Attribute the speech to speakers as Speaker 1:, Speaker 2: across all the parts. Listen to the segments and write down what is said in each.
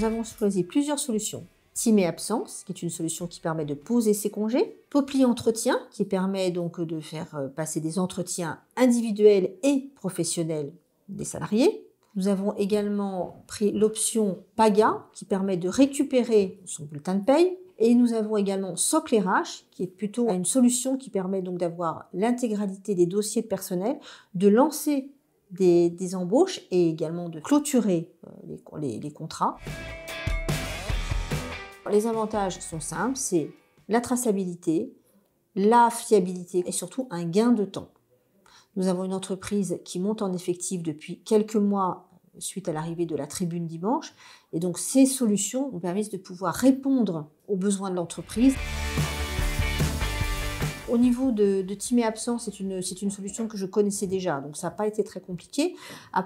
Speaker 1: nous avons choisi plusieurs solutions. Team et absence, qui est une solution qui permet de poser ses congés. Popli entretien, qui permet donc de faire passer des entretiens individuels et professionnels des salariés. Nous avons également pris l'option Paga, qui permet de récupérer son bulletin de paye. Et nous avons également Socle RH, qui est plutôt une solution qui permet donc d'avoir l'intégralité des dossiers de personnel, de lancer des embauches et également de clôturer les contrats. Les avantages sont simples, c'est la traçabilité, la fiabilité et surtout un gain de temps. Nous avons une entreprise qui monte en effectif depuis quelques mois suite à l'arrivée de la tribune dimanche. Et donc ces solutions nous permettent de pouvoir répondre aux besoins de l'entreprise. Au niveau de Team et absence, c'est une solution que je connaissais déjà, donc ça n'a pas été très compliqué.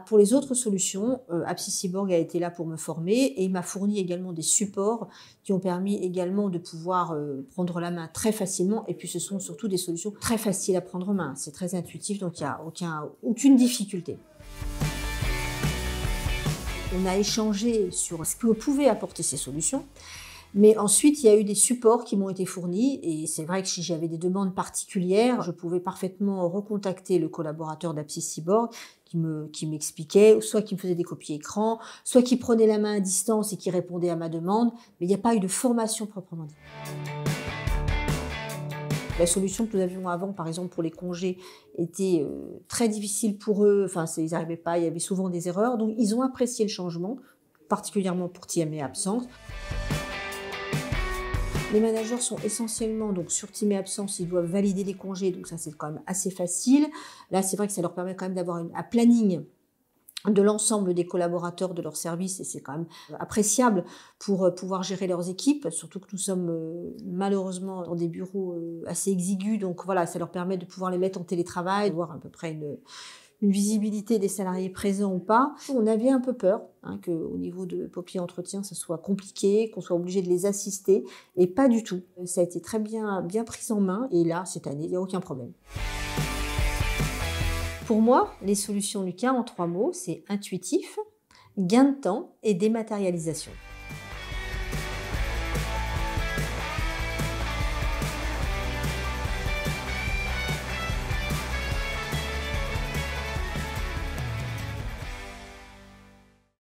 Speaker 1: Pour les autres solutions, Apsicyborg a été là pour me former et il m'a fourni également des supports qui ont permis également de pouvoir prendre la main très facilement. Et puis ce sont surtout des solutions très faciles à prendre en main. C'est très intuitif, donc il n'y a aucune difficulté. On a échangé sur ce que pouvaient apporter ces solutions. Mais ensuite, il y a eu des supports qui m'ont été fournis et c'est vrai que si j'avais des demandes particulières, je pouvais parfaitement recontacter le collaborateur d'Apsicyborg qui m'expliquait, soit qui me faisait des copies écran, soit qui prenait la main à distance et qui répondait à ma demande, mais il n'y a pas eu de formation proprement dite. La solution que nous avions avant, par exemple pour les congés, était très difficile pour eux, enfin ils n'arrivaient pas, il y avait souvent des erreurs, donc ils ont apprécié le changement, particulièrement pour Team et absence. Les managers sont essentiellement donc sur Team et absence, ils doivent valider les congés, donc ça c'est quand même assez facile. Là c'est vrai que ça leur permet quand même d'avoir un planning de l'ensemble des collaborateurs de leur service et c'est quand même appréciable pour pouvoir gérer leurs équipes, surtout que nous sommes malheureusement dans des bureaux assez exigus, donc voilà, ça leur permet de pouvoir les mettre en télétravail, de voir à peu près une visibilité des salariés présents ou pas. On avait un peu peur qu'au niveau de Popli Entretien, ça soit compliqué, qu'on soit obligé de les assister, et pas du tout. Ça a été très bien pris en main, et là, cette année, il n'y a aucun problème. Pour moi, les solutions Lucas, en 3 mots, c'est intuitif, gain de temps et dématérialisation.